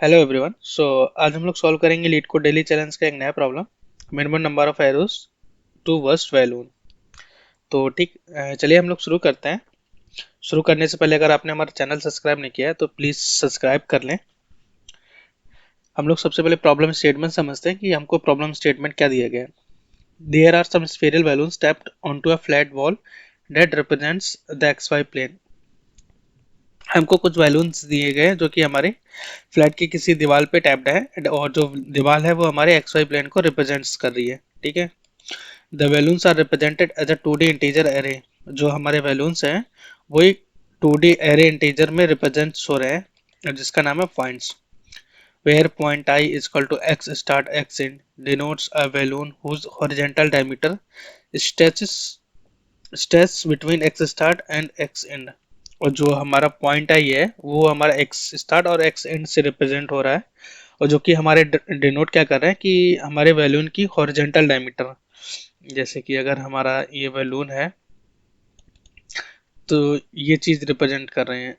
Hello everyone. आज हम लोग सॉल्व करेंगे लीड कोड डेली चैलेंज का एक नया problem, minimum number of arrows to worst वैल्यून। तो ठीक, चलिए हम लोग शुरू करते हैं। शुरू करने से पहले अगर आपने हमारा चैनल सब्सक्राइब नहीं किया है तो प्लीज़ सब्सक्राइब कर लें। हम लोग सबसे पहले प्रॉब्लम स्टेटमेंट समझते हैं कि हमको प्रॉब्लम स्टेटमेंट क्या दिया गया है। There are some spherical balloons tapped onto a flat wall that represents the X Y plane. हमको कुछ बैलून्स दिए गए हैं जो कि हमारे फ्लैट की किसी दीवार पे टैप्ड है और जो दीवार है वो हमारे एक्स वाई प्लेन को रिप्रेजेंट्स कर रही है। ठीक है। The balloons are represented as a 2D integer array. जो हमारे बैलून्स हैं वो एक 2D एरे इंटीजर में रिप्रेजेंट्स हो रहे हैं जिसका नाम है points. Where point I is equal to X start X end denotes a balloon whose horizontal diameter stretches between X start and X end. और जो हमारा पॉइंट आई है वो हमारा एक्स स्टार्ट और एक्स एंड से रिप्रेजेंट हो रहा है, और जो कि हमारे डिनोट क्या कर रहे हैं कि हमारे बैलून की हॉरिजॉन्टल डायमीटर। जैसे कि अगर हमारा ये बैलून है तो ये चीज रिप्रेजेंट कर रहे हैं।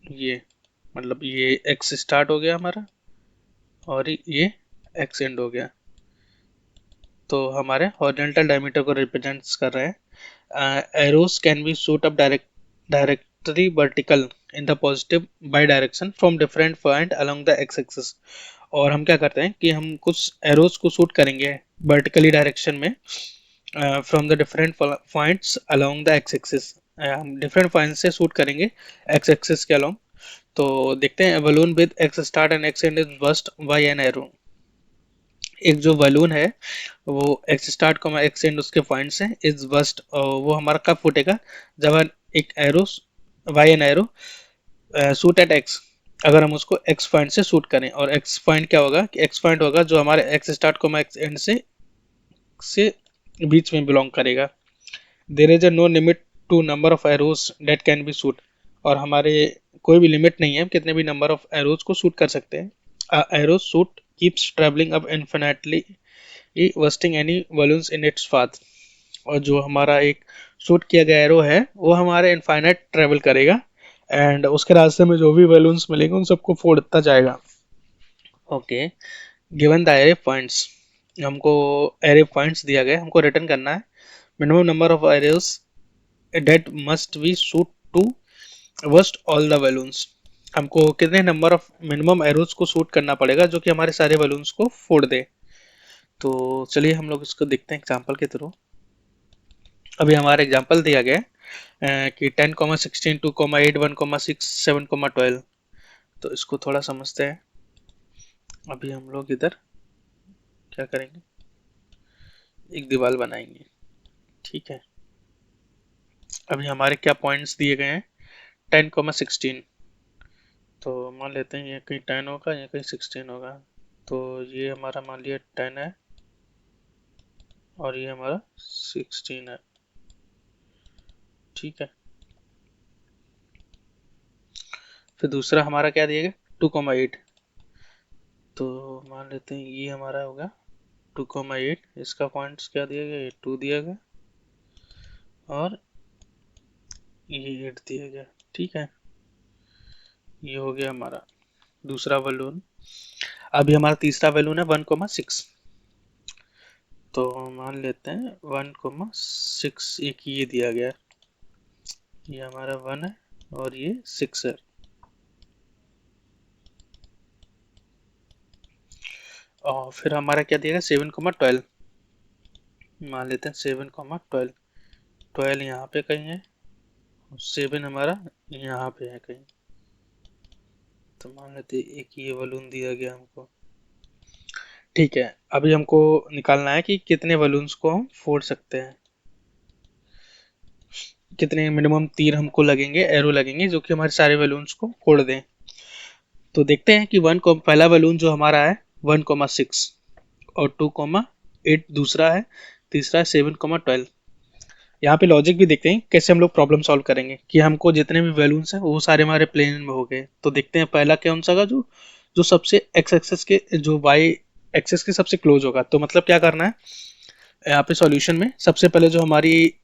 ये मतलब ये एक्स स्टार्ट हो गया हमारा और ये एक्स एंड हो गया, तो हमारे हॉरिजॉन्टल डायमीटर को रिप्रेजेंट्स कर रहे हैं। Arrows can be shoot up directly vertical in the positive by direction from different point along the X axis. और हम क्या करते हैं कि हम कुछ एरोस को शूट करेंगे वर्टिकली डायरेक्शन में from the different points along the X axis. हम डिफरेंट पॉइंट से शूट करेंगे एक्स एक्सिस के अलोंग। तो देखते हैं balloon with X start and X end is burst by an arrow. एक जो बलून है वो एक्स स्टार्ट को एक्स एंड उसके पॉइंट से इज बस्ट, वो हमारा कब फूटेगा जब हम एक arrow why an arrow shoot at X. अगर हम उसको एक्स पॉइंट से शूट करें, और एक्स पॉइंट क्या होगा कि एक्स पॉइंट होगा जो हमारे एक्स स्टार्ट को एक्स एंड से बीच में बिलोंग करेगा। There is a no limit to number of arrows that can be shoot. और हमारे कोई भी लिमिट नहीं है, हम कितने भी नंबर ऑफ एरोज को शूट कर सकते हैं। Arrow shoot keeps travelling up infinitely wasting any balloons in its path. और जो हमारा एक शूट किया गया एरो है वो हमारे इनफाइनाइट ट्रेवल करेगा एंड उसके रास्ते में जो भी बलून्स मिलेंगे उन सबको फोड़ता जाएगा। Okay. Given the array points, हमको एरे पॉइंट्स दिया गया, हमको रिटर्न करना है minimum number of arrows that must be shoot to burst all the balloons. हमको कितने नंबर ऑफ मिनिमम एरोज को शूट करना पड़ेगा जो कि हमारे सारे बलून्स को फोड़ दे। तो चलिए हम लोग इसको देखते हैं एग्जाम्पल के थ्रू। अभी हमारा एग्जाम्पल दिया गया है कि 10, 16, 2, 8, 1, 6, 7, 12। तो इसको थोड़ा समझते हैं। अभी हम लोग इधर क्या करेंगे, एक दीवार बनाएंगे। ठीक है। अभी हमारे क्या पॉइंट्स दिए गए हैं, 10, 16। तो मान लेते हैं ये कहीं 10 होगा या कहीं 16 होगा। तो ये हमारा मान लिया 10 है और ये हमारा 16 है। ठीक है। फिर दूसरा हमारा क्या दिया गया, 2, 8। तो मान लेते हैं ये हमारा होगा 2, 8। इसका पॉइंट्स क्या दिया गया, ये 2 दिया गया और ये 8 दिया गया। ठीक है। ये हो गया हमारा दूसरा बलून। अभी हमारा तीसरा बलून है 1, 6। तो मान लेते हैं 1, 6 एक ये दिया गया, ये हमारा 1 है और ये 6 है। और फिर हमारा क्या दिया गया, 7, 12। मान लेते हैं 7, 12। 12 यहाँ पे कहीं है, 7 हमारा यहाँ पे है कहीं। तो मान लेते हैं एक ये बलून दिया गया हमको। ठीक है। अभी हमको निकालना है कि कितने बलून्स को हम फोड़ सकते हैं, कितने मिनिमम तीर हमको लगेंगे, एरो लगेंगे जो कि हमारे सारे बलून्स को फोड़ दें। तो देखते हैं कि वन को पहला बलून जो हमारा है 1, 6 और 2, 8 दूसरा है, तीसरा है 7, 12। यहाँ पे लॉजिक भी देखते हैं कैसे हम लोग प्रॉब्लम सॉल्व करेंगे कि हमको जितने भी बैलून्स हैं वो सारे हमारे प्लेन में हो गए। तो देखते हैं पहला कौन सा का जो जो सबसे एक्स एक्सेस के जो वाई एक्सेस के सबसे क्लोज होगा। तो मतलब क्या करना है, यहाँ पे सॉल्यूशन में सबसे पहले जो हमारी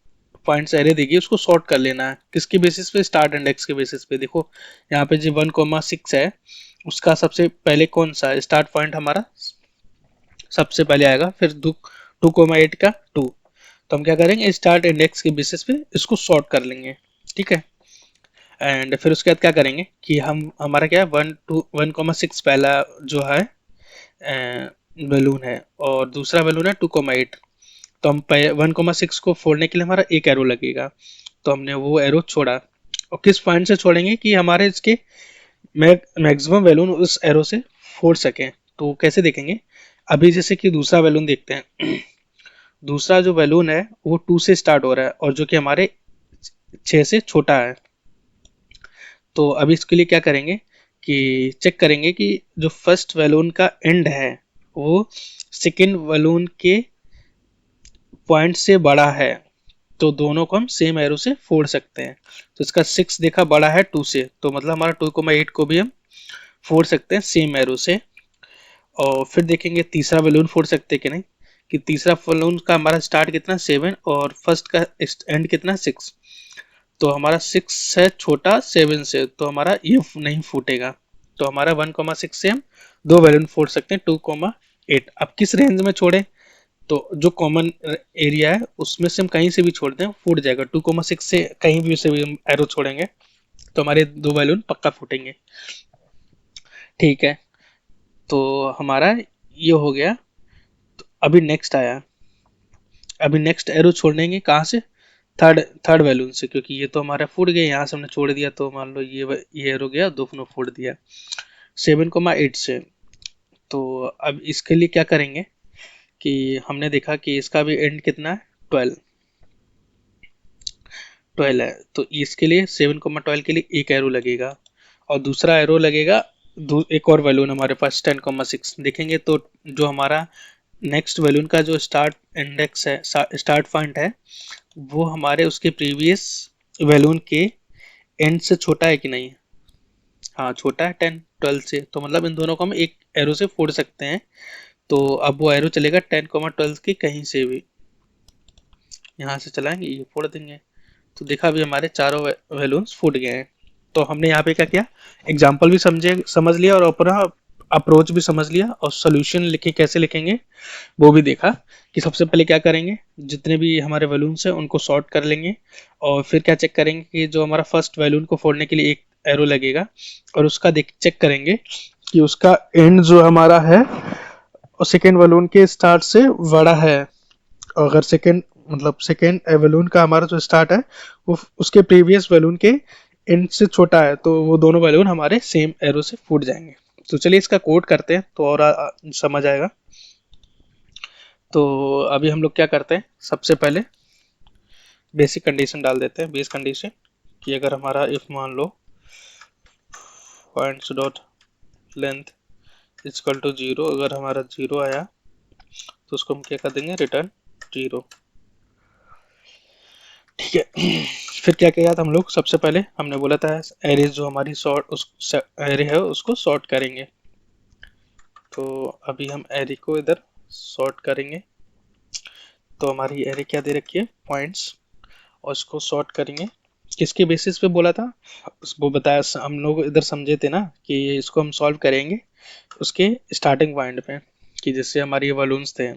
पॉइंट्स एरे देगी उसको सॉर्ट कर लेना है। किसके बेसिस पे, स्टार्ट इंडेक्स के बेसिस पे। देखो यहाँ पे जी 1, 6 है उसका सबसे पहले कौन सा स्टार्ट पॉइंट हमारा सबसे पहले आएगा, फिर 2,8 का 2। तो हम क्या करेंगे, स्टार्ट इंडेक्स के बेसिस पे इसको सॉर्ट कर लेंगे, ठीक है। एंड फिर उसके बाद क्या करेंगे कि हम हमारा क्या है 1,6 पहला जो है बैलून है, और दूसरा बैलून है 2,8। तो हम 1,6 को फोड़ने के लिए हमारा एक एरो लगेगा, तो हमने वो एरो छोड़ा। और किस पॉइंट से छोड़ेंगे कि हमारे इसके मैक्सिमम बैलून उस एरो से फोड़ सकें। तो कैसे देखेंगे, अभी जैसे कि दूसरा बैलून देखते हैं। दूसरा जो बैलून है वो 2 से स्टार्ट हो रहा है, और जो कि हमारे 6 से छोटा है। तो अभी इसके लिए क्या करेंगे कि चेक करेंगे कि जो फर्स्ट बैलून का एंड है वो सेकेंड बैलून के पॉइंट से बड़ा है, तो दोनों को हम सेम एरो से फोड़ सकते हैं। तो इसका 6 देखा बड़ा है 2 से, तो मतलब हमारा 2,8 को भी हम फोड़ सकते हैं सेम एरो से। और फिर देखेंगे तीसरा बैलून फोड़ सकते हैं कि नहीं, कि तीसरा बैलून का हमारा स्टार्ट कितना 7 और फर्स्ट का एंड कितना 6। तो हमारा 6 है छोटा 7 से, तो हमारा ये नहीं फूटेगा। तो हमारा 1,6 से हम दो बैलून फोड़ सकते हैं 2,8। अब किस रेंज में छोड़े, तो जो कॉमन एरिया है उसमें से हम कहीं से भी छोड़ दें फूट जाएगा। 2,6 से कहीं भी से भी हम एरो छोड़ेंगे तो हमारे दो बैलून पक्का फूटेंगे, ठीक है। तो हमारा ये हो गया। तो अभी नेक्स्ट आया, अभी नेक्स्ट एरो छोड़ेंगे कहाँ से, थर्ड थर्ड बैलून से, क्योंकि ये तो हमारा फूट गया, यहाँ से हमने छोड़ दिया, तो मान लो ये एरो गया, दोनों फूट दिया 7,8 से। तो अब इसके लिए क्या करेंगे कि हमने देखा कि इसका भी एंड कितना है 12 12 है, तो इसके लिए 7,12 के लिए एक एरो लगेगा, और दूसरा एरो लगेगा एक और बैलून हमारे पास 10,6 देखेंगे। तो जो हमारा नेक्स्ट बैलून का जो स्टार्ट इंडेक्स है, स्टार्ट पॉइंट है, वो हमारे उसके प्रीवियस बैलून के एंड से छोटा है कि नहीं। हाँ छोटा है 10 12 से, तो मतलब इन दोनों को हम एक एरो से फोड़ सकते हैं। तो अब वो एरो चलेगा 10,12 की कहीं से भी, यहाँ से चलाएंगे ये फोड़ देंगे। तो देखा अभी हमारे चारों बैलून्स फूट गए हैं। तो हमने यहाँ पे क्या किया, एग्जाम्पल भी समझ लिया, और अपना अप्रोच भी समझ लिया, और सोल्यूशन लिखे कैसे लिखेंगे वो भी देखा। कि सबसे पहले क्या करेंगे, जितने भी हमारे बैलून्स हैं उनको सॉर्ट कर लेंगे, और फिर क्या चेक करेंगे कि जो हमारा फर्स्ट बैलून को फोड़ने के लिए एक एरो लगेगा, और उसका चेक करेंगे कि उसका एंड जो हमारा है और सेकेंड बैलून के स्टार्ट से बड़ा है। अगर सेकेंड मतलब सेकेंड बैलून का हमारा जो स्टार्ट है वो उसके प्रीवियस बैलून के एंड से छोटा है, तो वो दोनों बैलून हमारे सेम एरो से फूट जाएंगे। तो चलिए इसका कोड करते हैं तो और समझ आएगा। तो अभी हम लोग क्या करते हैं, सबसे पहले बेसिक कंडीशन डाल देते हैं, बेस कंडीशन कि अगर हमारा इफ मान लो points dot length equal to 0, अगर हमारा 0 आया तो उसको हम क्या कर देंगे, रिटर्न 0, ठीक है। फिर क्या किया था हम लोग, सबसे पहले हमने बोला था एरे जो हमारी सॉर्ट उस एरे है उसको सॉर्ट करेंगे। तो अभी हम एरे को इधर सॉर्ट करेंगे। तो हमारी एरे क्या दे रखी है, पॉइंट्स, और उसको सॉर्ट करेंगे। किसके बेसिस पे बोला था, उसको बताया, हम लोग इधर समझे थे ना कि इसको हम सॉल्व करेंगे उसके स्टार्टिंग पॉइंट पे, कि जिससे हमारे ये बलून्स थे।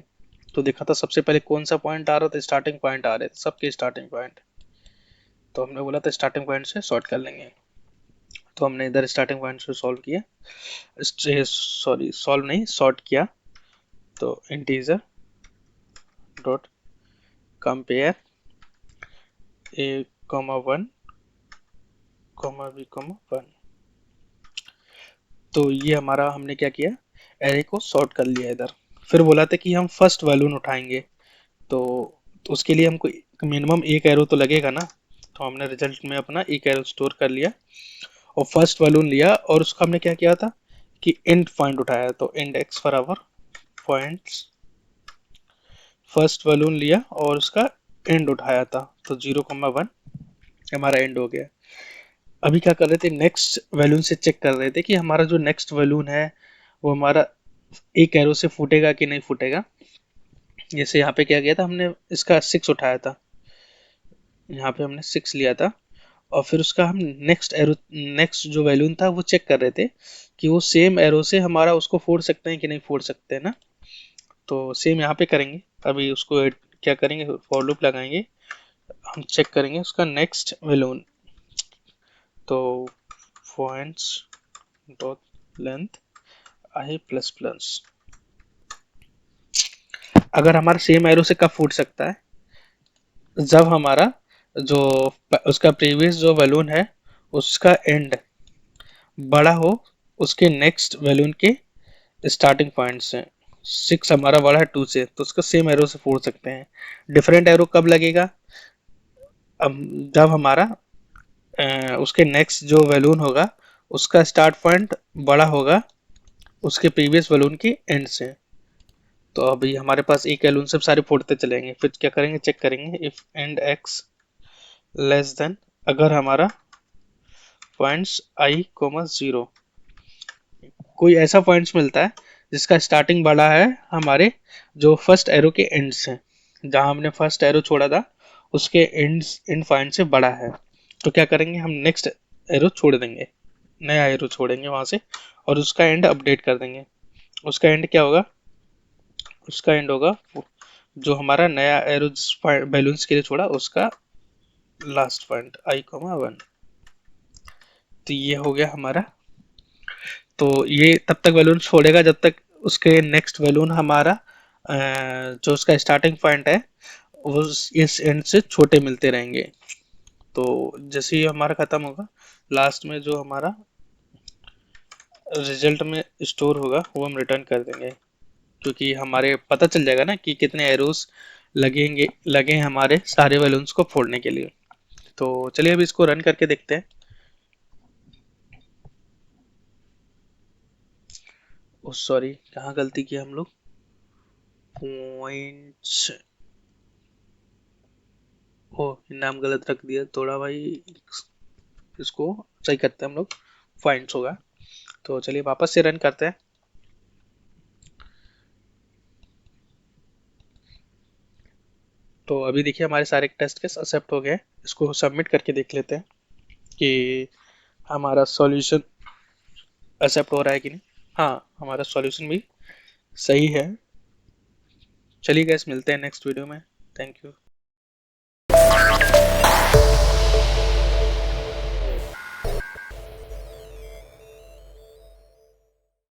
तो देखा था सबसे पहले कौन सा पॉइंट आ रहा था, स्टार्टिंग पॉइंट आ रहे थे सबके स्टार्टिंग पॉइंट। तो हमने बोला था स्टार्टिंग पॉइंट से सॉर्ट कर लेंगे। तो हमने इधर स्टार्टिंग पॉइंट से सॉल्व किया, सॉरी सॉल्व नहीं सॉर्ट किया। तो इंटीजर डॉट कंपेयर ए कॉमा 1 कॉमा बी कॉमा 1। तो ये हमारा हमने क्या किया, एरे को सॉर्ट कर लिया इधर। फिर बोला था कि हम फर्स्ट वैल्यून उठाएंगे, तो उसके लिए हमको मिनिमम एक एरो तो लगेगा ना। तो हमने रिजल्ट में अपना एक एरो स्टोर कर लिया और फर्स्ट वैल्यून लिया, और उसका हमने क्या किया था कि एंड पॉइंट उठाया। तो end x for our points, first वैल्यून लिया और उसका एंड उठाया था, तो 0,1 हमारा एंड हो गया। अभी क्या कर रहे थे, नेक्स्ट वैल्यून से चेक कर रहे थे कि हमारा जो नेक्स्ट वैल्यून है वो हमारा एक एरो से फूटेगा कि नहीं फूटेगा। जैसे यहाँ पे क्या किया था, हमने इसका 6 उठाया था, यहाँ पे हमने 6 लिया था, और फिर उसका हम नेक्स्ट जो वैल्यू था वो चेक कर रहे थे कि वो सेम एरो से हमारा उसको फोड़ सकते हैं कि नहीं फोड़ सकते हैं ना। तो सेम यहाँ पे करेंगे। अभी उसको क्या करेंगे, फॉर लूप लगाएंगे, हम चेक करेंगे उसका नेक्स्ट वैल्यू। तो पॉइंट्स डॉट लेंथ आई प्लस प्लस, अगर हमारा सेम एरो से कब फूट सकता है, जब हमारा जो उसका प्रीवियस जो बलून है उसका एंड बड़ा हो उसके नेक्स्ट बलून के स्टार्टिंग पॉइंट से। 6 हमारा बड़ा है 2 से, तो उसका सेम एरो से फोड़ सकते हैं। डिफरेंट एरो कब लगेगा, अब जब हमारा उसके नेक्स्ट जो बलून होगा उसका स्टार्ट पॉइंट बड़ा होगा उसके प्रीवियस बलून के एंड से। तो अभी हमारे पास एक बलून से सारे फोड़ते चलेंगे, फिर क्या करेंगे, चेक करेंगे if and x less than, अगर हमारा पॉइंट्स आई कोमा 0, कोई ऐसा पॉइंट्स मिलता है जिसका स्टार्टिंग बड़ा है हमारे जो फर्स्ट एरो के एंड से, जहां हमने फर्स्ट एरो छोड़ा था उसके एंड पॉइंट से बड़ा है, तो क्या करेंगे, हम नेक्स्ट एरो छोड़ देंगे, नया एरो छोड़ेंगे वहां से और उसका एंड अपडेट कर देंगे। उसका एंड क्या होगा, उसका एंड होगा जो हमारा नया एरो बैलून्स के लिए छोड़ा उसका लास्ट पॉइंट आई कोमा 1। तो ये हो गया हमारा। तो ये तब तक बैलून छोड़ेगा जब तक उसके नेक्स्ट बैलून हमारा जो उसका स्टार्टिंग पॉइंट है वो इस एंड से छोटे मिलते रहेंगे। तो जैसे ही हमारा खत्म होगा, लास्ट में जो हमारा रिजल्ट में स्टोर होगा वो हम रिटर्न कर देंगे, क्योंकि हमारे पता चल जाएगा ना कि कितने एरोस लगे हमारे सारे बैलून्स को फोड़ने के लिए। तो चलिए अभी इसको रन करके देखते हैं। ओ सॉरी, कहाँ गलती की हम लोग, पॉइंट्स, ओ नाम गलत रख दिया थोड़ा भाई, इसको सही करते हैं हम लोग, पॉइंट्स होगा। तो चलिए वापस से रन करते हैं। तो अभी देखिए हमारे सारे टेस्ट केस एक्सेप्ट हो गए। इसको सबमिट करके देख लेते हैं कि हमारा सॉल्यूशन एक्सेप्ट हो रहा है कि नहीं। हाँ, हमारा सॉल्यूशन भी सही है। चलिए गैस, मिलते हैं नेक्स्ट वीडियो में। Thank you.